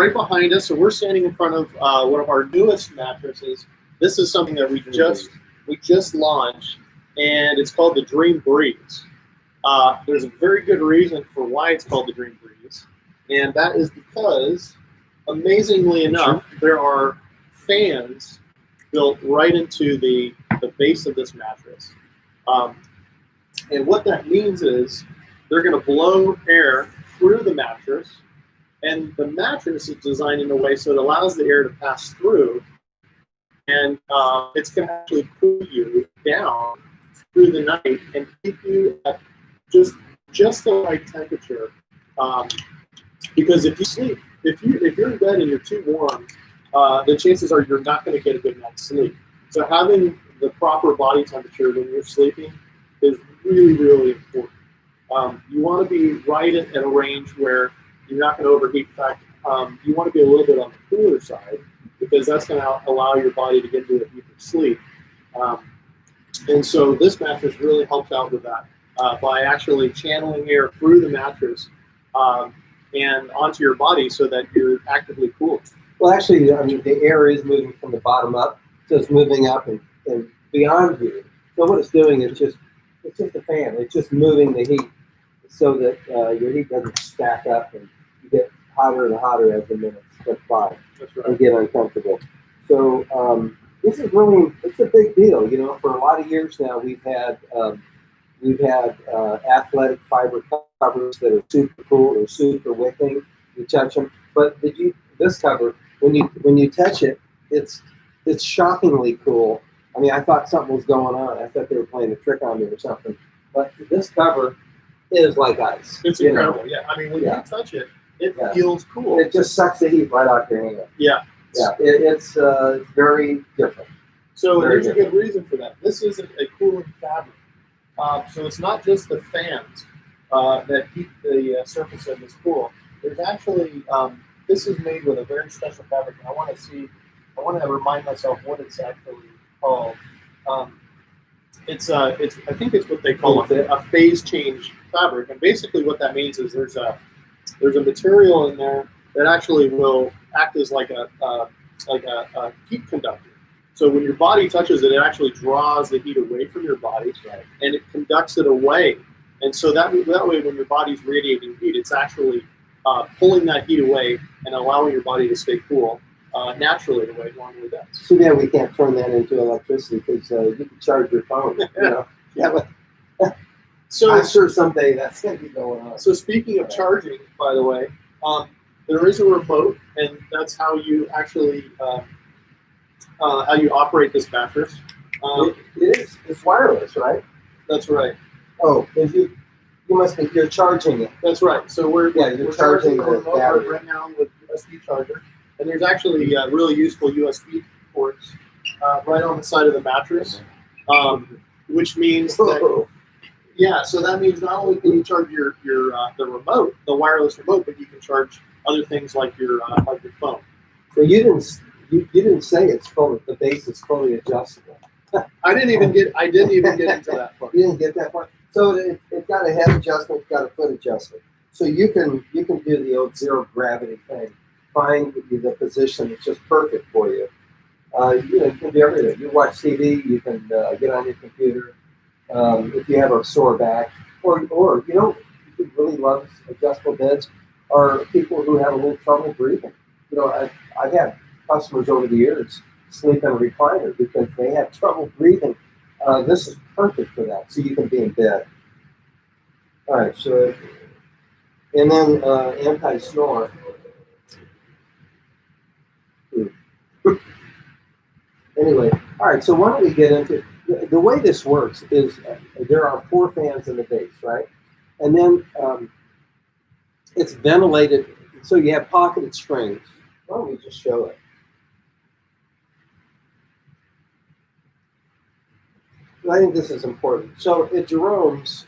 right behind us, so we're standing in front of one of our newest mattresses. This is something that we just launched, and it's called the Dream Breeze. There's a very good reason for why it's called the Dream Breeze, and that is because, amazingly enough, there are fans built right into the base of this mattress. And what that means is they're going to blow air through the mattress, and the mattress is designed in a way so it allows the air to pass through, and it's going to actually cool you down through the night and keep you at just the right temperature. Because if you sleep, if you're in bed and you're too warm, the chances are you're not going to get a good night's sleep. So having the proper body temperature when you're sleeping is really, really important. You want to be right at a range where you're not going to overheat. In fact, you want to be a little bit on the cooler side because that's going to allow your body to get into a deeper sleep. And so this mattress really helps out with that by actually channeling air through the mattress and onto your body so that you're actively cooled. Well, actually, I mean, the air is moving from the bottom up, so it's moving up and beyond you. So what it's doing is it's just a fan. It's just moving the heat so that your heat doesn't stack up and you get hotter and hotter as the minutes go by. That's right. And get uncomfortable. So this is really, it's a big deal. You know, for a lot of years now, we've had athletic fiber covers that are super cool or super wicking. You touch them, but this cover, when you touch it, it's shockingly cool. I mean, I thought something was going on. I thought they were playing a trick on me or something. But this cover is like ice. It's incredible. Yeah, I mean, when you touch it, it feels cool. It just sucks the heat right off your hand. Yeah. Yeah, it's very different. So there's a good reason for that. This isn't a cooling fabric. So it's not just the fans that keep the surface of this cool. There's actually, this is made with a very special fabric. And I want to remind myself what it's actually called. I think it's what they call a phase change fabric. And basically what that means is there's a material in there that actually will act as like a heat conductor. So when your body touches it, it actually draws the heat away from your body, and it conducts it away. And so that way, when your body's radiating heat, it's actually pulling that heat away and allowing your body to stay cool naturally the way it normally does. So yeah, we can't turn that into electricity because you can charge your phone. You know? Yeah, but so I'm sure someday that's going to be going on. So speaking of charging, by the way, there is a remote, and that's how you actually how you operate this mattress. It's wireless, right? That's right. Oh, you're charging it. That's right. So we're charging the remote right now with USB charger, and there's actually really useful USB ports right on the side of the mattress, which means that so that means not only can you charge the remote, the wireless remote, but you can charge other things like your phone. So you didn't say it's fully, the base is fully adjustable. I didn't even get into that part. You didn't get that part. So it's got a head adjustment, it's got a foot adjustment. So you can do the old zero gravity thing. Find the position that's just perfect for you. You can do everything. You watch TV, you can get on your computer. If you have a sore back, or you really love adjustable beds, are people who have a little trouble breathing. I've had customers over the years sleep in a recliner because they have trouble breathing. This is perfect for that, so you can be in bed. All right, so, and then anti-snore. Anyway, all right, so why don't we get into, the way this works is there are 4 fans in the base, right? And then it's ventilated, so you have pocketed springs. Why don't we just show it? I think this is important. So at Jerome's,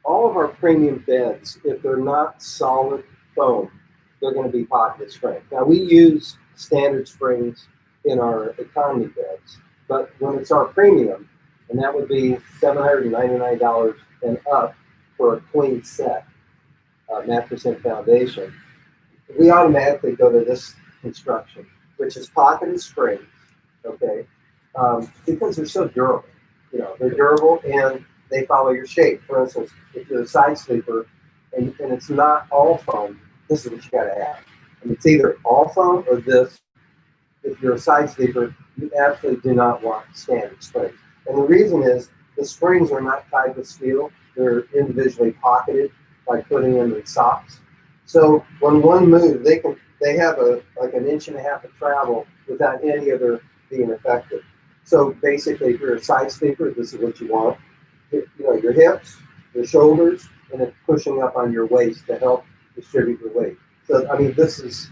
all of our premium beds, if they're not solid foam, they're going to be pocketed springs. Now we use standard springs in our economy beds, but when it's our premium, and that would be $799 and up for a queen set, mattress and foundation, we automatically go to this construction, which is pocketed springs, okay, because they're so durable. You know, they're durable and they follow your shape. For instance, if you're a side sleeper and it's not all foam, this is what you got to have. And it's either all foam or this. If you're a side sleeper, you absolutely do not want standard springs. And the reason is the springs are not tied with steel. They're individually pocketed by putting them in socks. So when one moves, they have like an inch and a half of travel without any other being affected. So basically, if you're a side sleeper, this is what you want. You know, your hips, your shoulders, and then pushing up on your waist to help distribute your weight. So I mean, this is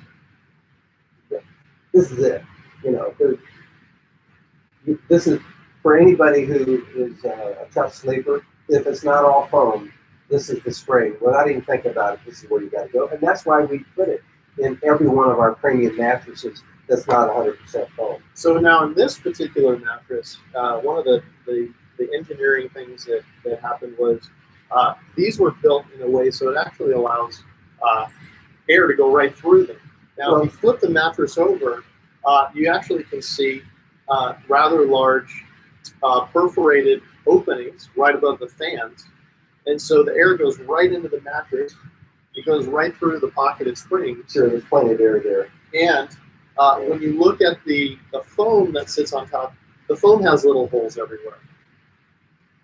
it. You know, this is for anybody who is a tough sleeper. If it's not all foam, this is the spring. Without even thinking about it, this is where you got to go. And that's why we put it in every one of our premium mattresses that's not 100% foam. So now in this particular mattress, one of the engineering things that happened was these were built in a way so it actually allows air to go right through them. Now, if you flip the mattress over, you actually can see rather large perforated openings right above the fans. And so the air goes right into the mattress. It goes right through the pocketed springs. Sure, there's plenty of air there. And when you look at the foam that sits on top, the foam has little holes everywhere.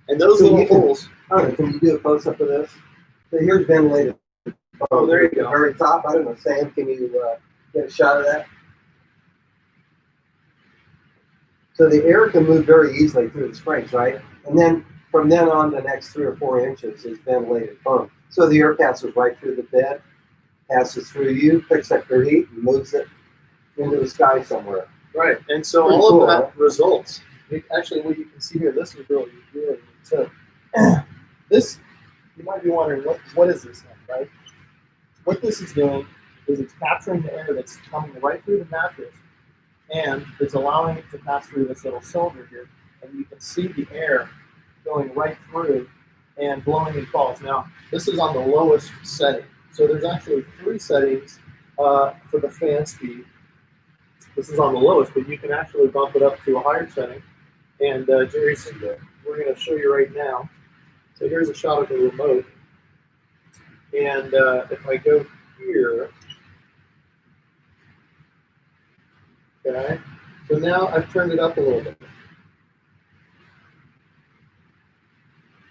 And those little holes... Can you do a close-up of this? So here's ventilated foam. Oh, there you go. The very top. I don't know, Sam, can you get a shot of that? So the air can move very easily through the springs, right? And then from then on, the next 3 or 4 inches is ventilated foam. So the air passes right through the bed, passes through you, picks up your heat, and moves it into the sky somewhere. Right, and so Pretty all cool, of that huh? results. Actually, what you can see here, this is really neat. So this, you might be wondering, what is this thing, right? What this is doing is it's capturing the air that's coming right through the mattress, and it's allowing it to pass through this little cylinder here, and you can see the air going right through and blowing in balls. Now, this is on the lowest setting. So there's actually 3 settings for the fan speed. This is on the lowest, but you can actually bump it up to a higher setting. And Jerry, we're going to show you right now. So here's a shot of the remote. And if I go here, okay, so now I've turned it up a little bit.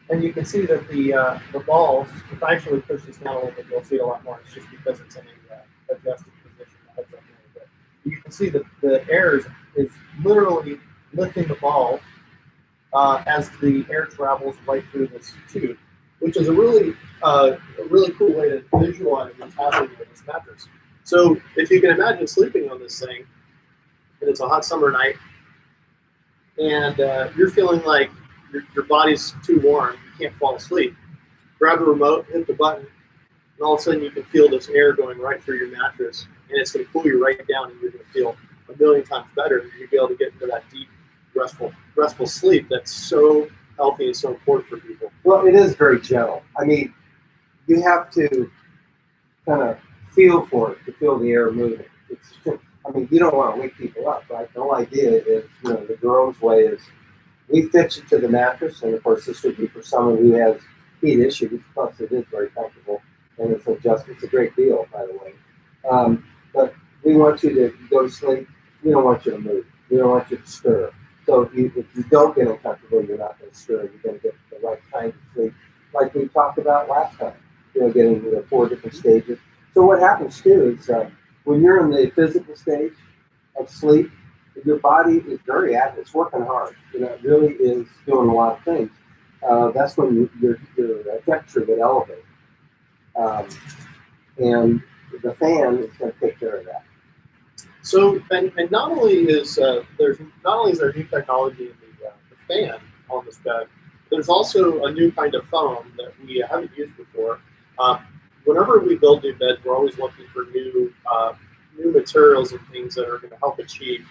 And you can see that the balls, if I actually push this down a little bit, you'll see it a lot more. It's just because it's in a adjusted position. That heads up a little bit. You can see that the air is literally lifting the ball as the air travels right through this tube, which is a really cool way to visualize what's happening with this mattress. So if you can imagine sleeping on this thing, and it's a hot summer night, and you're feeling like your body's too warm, you can't fall asleep, grab the remote, hit the button, and all of a sudden you can feel this air going right through your mattress, and it's going to cool you right down, and you're going to feel a million times better, and you'll be able to get into that deep, restful sleep that's so healthy and so important for people. Well, it is very gentle. I mean, you have to kind of feel for it to feel the air moving. I mean, you don't want to wake people up, right? The whole idea is, the Jerome's way is we fix it to the mattress, and of course, this would be for someone who has heat issues. Plus, it is very comfortable, and it's adjustable. It's a great deal, by the way. But we want you to go to sleep. We don't want you to move. We don't want you to stir. So if you don't get uncomfortable, you're not going to stir. You're going to get the right kind of sleep, like we talked about last time. Getting 4 different stages. So what happens too is when you're in the physical stage of sleep, your body is very active. It's working hard. It really is doing a lot of things. That's when your temperature would elevate, and the fan is going to take care of that. So, and not only is there new technology in the fan on this bed, there's also a new kind of foam that we haven't used before. Whenever we build new beds, we're always looking for new materials and things that are going to help achieve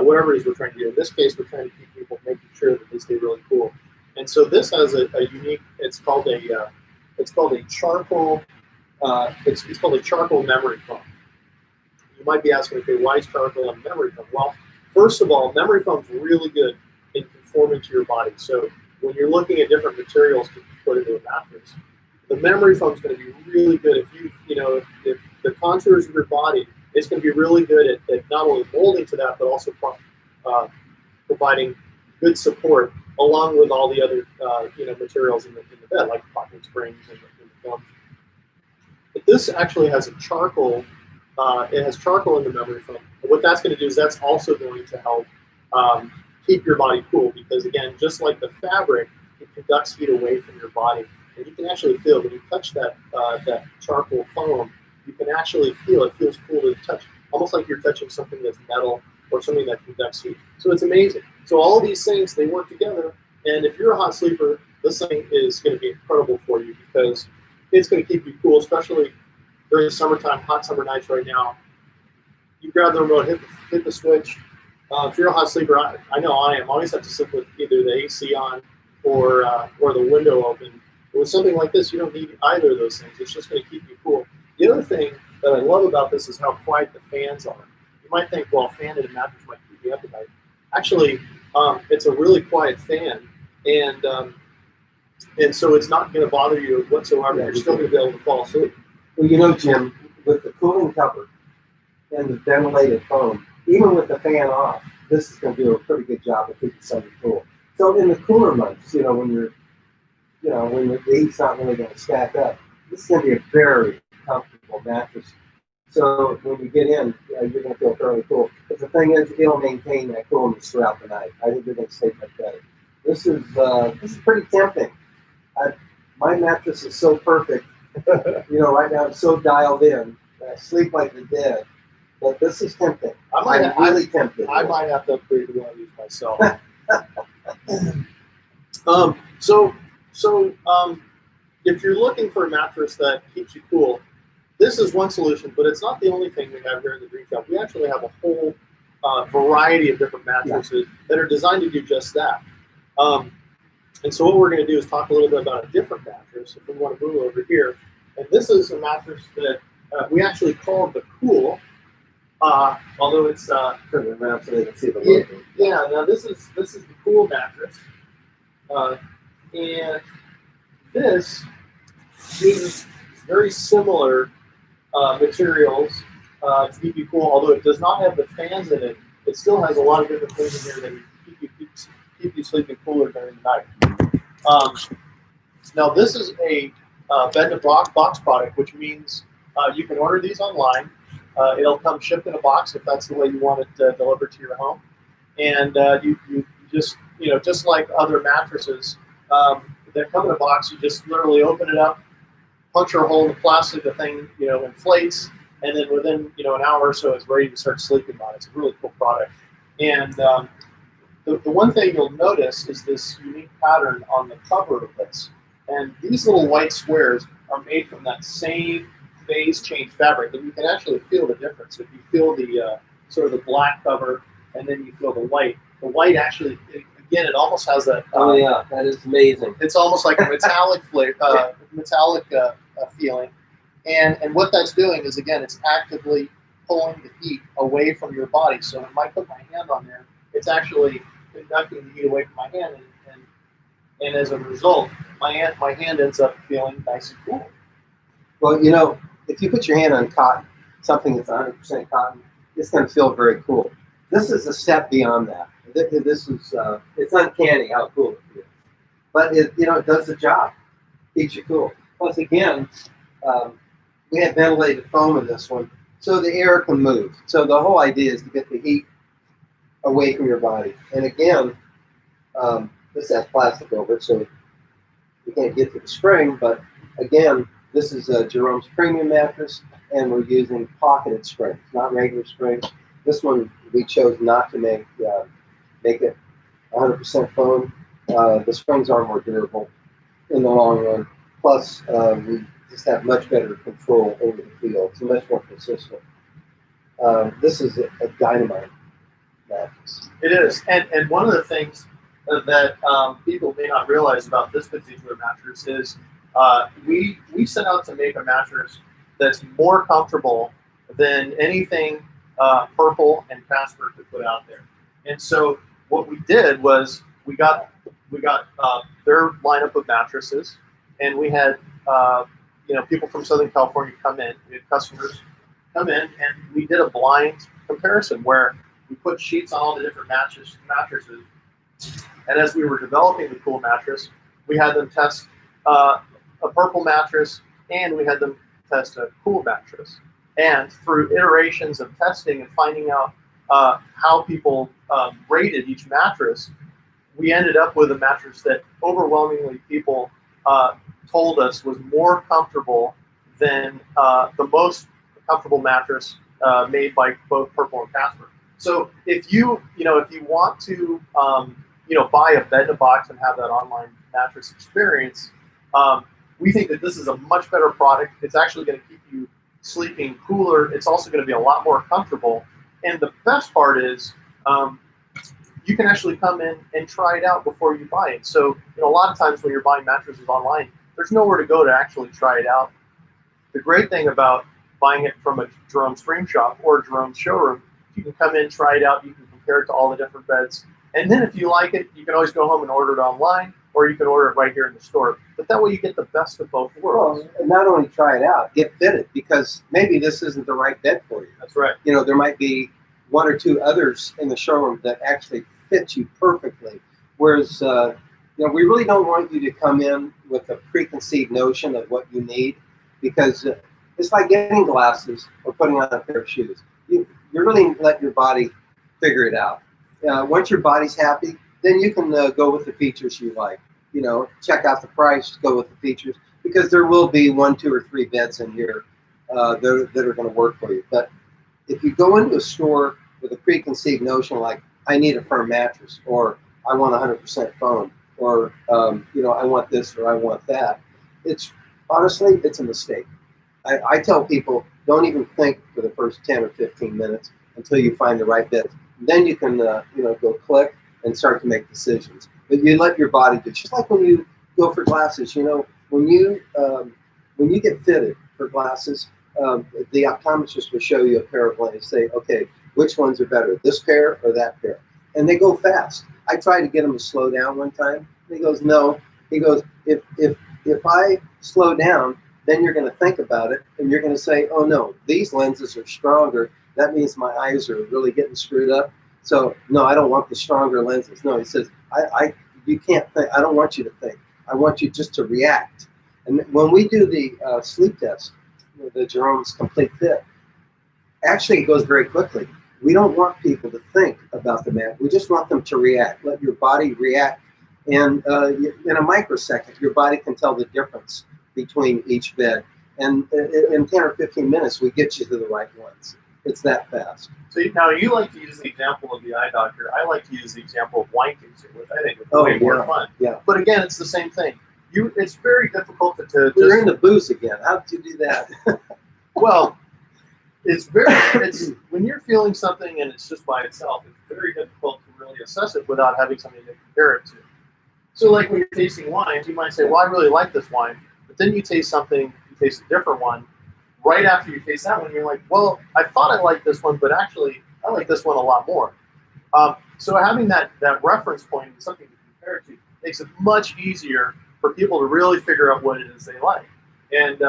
whatever it is we're trying to do. In this case, we're trying to keep people making sure that they stay really cool. And so this has a unique. It's called a charcoal. It's called a charcoal memory foam. you might be asking, okay, why is charcoal on memory foam? Well, first of all, memory foam is really good in conforming to your body. So when you're looking at different materials to put into a mattress, the memory foam is going to be really good if the contours of your body, it's going to be really good at not only molding to that, but also providing good support along with all the other materials in the bed, like pocket springs and the foams. But this actually has a charcoal. It has charcoal in the memory foam. And what that's going to do is that's also going to help keep your body cool, because again, just like the fabric, it conducts heat away from your body, and you can actually feel when you touch that charcoal foam. You can actually feel it feels cool to touch, almost like you're touching something that's metal or something that conducts heat. So it's amazing. So all of these things, they work together. And if you're a hot sleeper, this thing is going to be incredible for you, because it's going to keep you cool, especially during the summertime, hot summer nights right now. You grab the remote, hit the switch. If you're a hot sleeper, I know I am. I always have to sleep with either the AC on or the window open. But with something like this, you don't need either of those things. It's just going to keep you cool. The other thing that I love about this is how quiet the fans are. You might think, well, a fan in a mattress might keep me up at night. Actually, it's a really quiet fan, and so it's not going to bother you whatsoever. You're still going to be able to fall asleep. Well, Jim, with the cooling cover and the ventilated foam, even with the fan off, this is going to do a pretty good job of keeping something cool. So in the cooler months, when the heat's not really going to stack up, this is going to be a very comfortable mattress. So when you get in, you're going to feel fairly cool. But the thing is, it'll maintain that coolness throughout the night. I think you're going to sleep much better. This is pretty tempting. My mattress is so perfect. Right now I'm so dialed in. I sleep like the dead. But this is tempting. I'm really tempted. I might have to upgrade to one of these myself. If you're looking for a mattress that keeps you cool, this is one solution, but it's not the only thing we have here in the Dream Shop. We actually have a whole variety of different mattresses that are designed to do just that. And so what we're going to do is talk a little bit about a different mattress. If we want to move over here, and this is a mattress that we actually call the Cool, although it's turn it around so they can see the logo. Yeah. Now this is the Cool mattress, and this uses very similar materials to keep you cool. Although it does not have the fans in it, it still has a lot of different things in here that keep you sleeping cooler during the night. Now this is a bed-to-box product, which means you can order these online. It'll come shipped in a box if that's the way you want it delivered to your home. And you just like other mattresses that come in a box, you just literally open it up, punch a hole in the plastic, the thing inflates, and then within an hour or so, it's ready to start sleeping on it. It's a really cool product. And the one thing you'll notice is this unique pattern on the cover of this. And these little white squares are made from that same phase change fabric, and you can actually feel the difference. If you feel the sort of the black cover, and then you feel the white actually, again, it almost has that. Oh yeah, that is amazing. It's almost like a metallic feeling, and what that's doing is, again, it's actively pulling the heat away from your body. So when I put my hand on there, it's actually conducting the heat away from my hand, and as a result, my hand ends up feeling nice and cool. Well, if you put your hand on cotton, something that's 100% cotton, it's going to feel very cool. This is a step beyond that. This is it's uncanny how cool it feels, but it does the job, keeps you cool. Plus, again, we have ventilated foam in this one, so the air can move. So the whole idea is to get the heat away from your body. And again, this has plastic over it, so you can't get to the spring. But again, this is Jerome's premium mattress, and we're using pocketed springs, not regular springs. This one we chose not to make it 100% foam. The springs are more durable in the long run. Plus, we just have much better control over the feel. It's much more consistent. This is a dynamite mattress. It is, and one of the things that people may not realize about this particular mattress is we set out to make a mattress that's more comfortable than anything Purple and Casper could put out there. And so what we did was we got their lineup of mattresses, and we had people from Southern California come in. We had customers come in, and we did a blind comparison where we put sheets on all the different mattresses. And as we were developing the cool mattress, we had them test a purple mattress, and we had them test a cool mattress. And through iterations of testing and finding out how people rated each mattress, we ended up with a mattress that overwhelmingly people told us was more comfortable than the most comfortable mattress made by both Purple and Casper. So if you want to buy a bed in a box and have that online mattress experience, we think that this is a much better product. It's actually going to keep you sleeping cooler. It's also going to be a lot more comfortable. And the best part is you can actually come in and try it out before you buy it. So a lot of times when you're buying mattresses online, there's nowhere to go to actually try it out. The great thing about buying it from a Jerome's Dream Shop or Jerome's showroom, you can come in, try it out, you can compare it to all the different beds. And then if you like it, you can always go home and order it online, or you can order it right here in the store. But that way you get the best of both worlds. Well, and not only try it out, get fitted, because maybe this isn't the right bed for you. That's right. There might be one or two others in the showroom that actually fit you perfectly. Whereas, we really don't want you to come in with a preconceived notion of what you need, because it's like getting glasses or putting on a pair of shoes. You're really letting your body figure it out. Once your body's happy, then you can go with the features you like. Check out the price, go with the features, because there will be 1, 2, or 3 beds in here that are going to work for you. But if you go into a store with a preconceived notion like, I need a firm mattress, or I want 100% foam, or I want this or I want that, honestly, it's a mistake. I tell people, don't even think for the first 10 or 15 minutes until you find the right bed. Then you can go click and start to make decisions. But you let your body do. Just like when you go for glasses, when you get fitted for glasses, the optometrist will show you a pair of lenses. Say, okay, which ones are better, this pair or that pair? And they go fast. I tried to get him to slow down one time. He goes, no. He goes, if I slow down, then you're going to think about it, and you're going to say, oh no, these lenses are stronger. That means my eyes are really getting screwed up. So no, I don't want the stronger lenses. No, he says, you can't think. I don't want you to think. I want you just to react. And when we do the sleep test, the Jerome's Complete Fit, actually it goes very quickly. We don't want people to think about the mat. We just want them to react. Let your body react. And in a microsecond, your body can tell the difference between each bed. And in 10 or 15 minutes, we get you to the right ones. It's that fast. So now you like to use the example of the eye doctor. I like to use the example of wine tasting, which I think is way more fun. Yeah. But again, it's the same thing. It's very difficult to We're in the booze again. How did you do that? Well, it's when you're feeling something and it's just by itself, it's very difficult to really assess it without having something to compare it to. So like when you're tasting wines, you might say, well, I really like this wine. But then you taste something, you taste a different one. Right after you taste that one, you're like, well, I thought I liked this one, but actually I like this one a lot more. So having that reference point and something to compare it to makes it much easier for people to really figure out what it is they like. And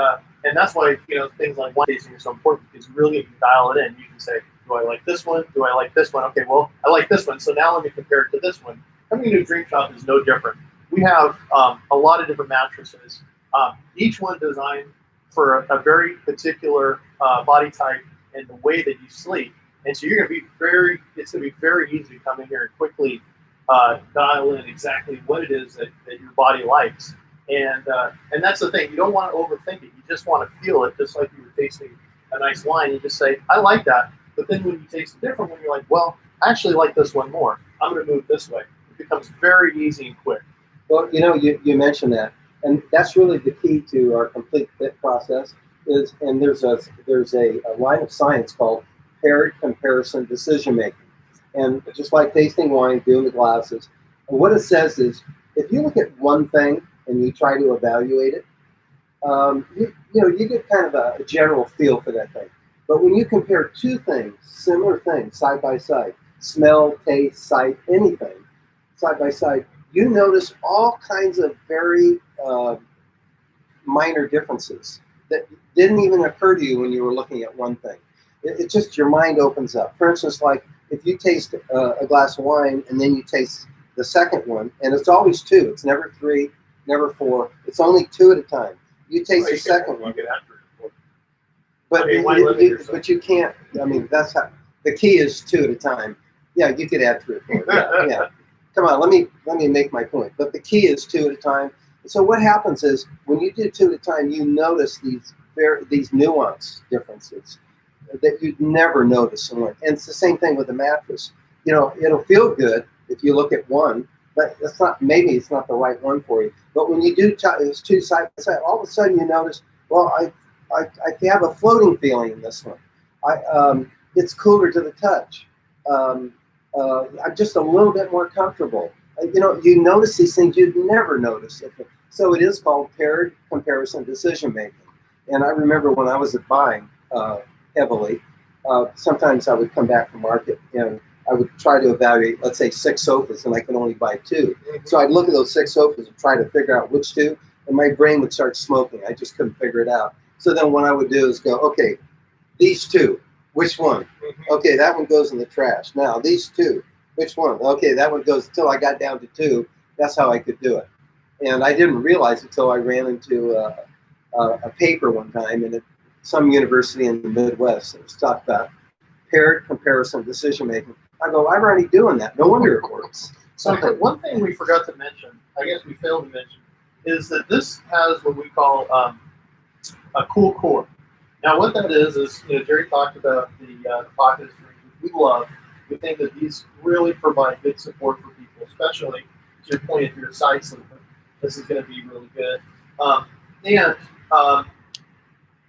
that's why things like wine tasting are so important, because you really can dial it in. You can say, do I like this one? Do I like this one? Okay, well, I like this one, so now let me compare it to this one. Coming to a Dream Shop is no different. We have a lot of different mattresses, each one designed for a very particular body type and the way that you sleep. And so it's going to be very easy to come in here and quickly dial in exactly what it is that your body likes. And that's the thing. You don't want to overthink it. You just want to feel it, just like you were tasting a nice wine. You just say, I like that. But then when you taste a different one, you're like, well, I actually like this one more. I'm going to move this way. It becomes very easy and quick. Well, you mentioned that. And that's really the key to our complete fit process and there's a line of science called paired comparison decision making. And just like tasting wine, doing the glasses, and what it says is, if you look at one thing and you try to evaluate it, you get kind of a general feel for that thing. But when you compare two things, similar things, side by side, smell, taste, sight, anything, side by side, you notice all kinds of very minor differences that didn't even occur to you when you were looking at one thing. It just, your mind opens up. For instance, like if you taste a glass of wine and then you taste the second one, and it's always two, it's never three, never four, it's only two at a time. You taste the second one. But, but you can't, I mean, that's how, the key is two at a time. Yeah, you could add 3 or 4. Yeah, yeah. Come on, let me make my point. But the key is two at a time. So what happens is when you do two at a time, you notice these nuance differences that you'd never notice in one. And it's the same thing with the mattress. You know, it'll feel good if you look at one, but it's not, maybe it's not the right one for you. But when you do it's two side by side, all of a sudden you notice, well, I have a floating feeling in this one. It's cooler to the touch. I'm just a little bit more comfortable. You know, you notice these things you'd never notice. So it is called paired comparison decision making. And I remember when I was buying heavily, sometimes I would come back from market and I would try to evaluate, let's say, 6 sofas, and I can only buy 2. So I'd look at those 6 sofas and try to figure out which 2, and my brain would start smoking. I just couldn't figure it out. So then what I would do is go, okay, these 2, which one? Okay, that one goes in the trash. Now, these 2, which one? Okay, that one goes, until I got down to 2. That's how I could do it. And I didn't realize until I ran into a paper one time in some university in the Midwest that was talked about paired comparison decision making. I go, I'm already doing that. No wonder it works. So one thing we forgot to mention, I guess we failed to mention, is that this has what we call a cool core. Now, what that is you know, Jerry talked about the pocket strings, which we love. We think that these really provide good support for people, especially to your point, if you're side sleeping. This is going to be really good.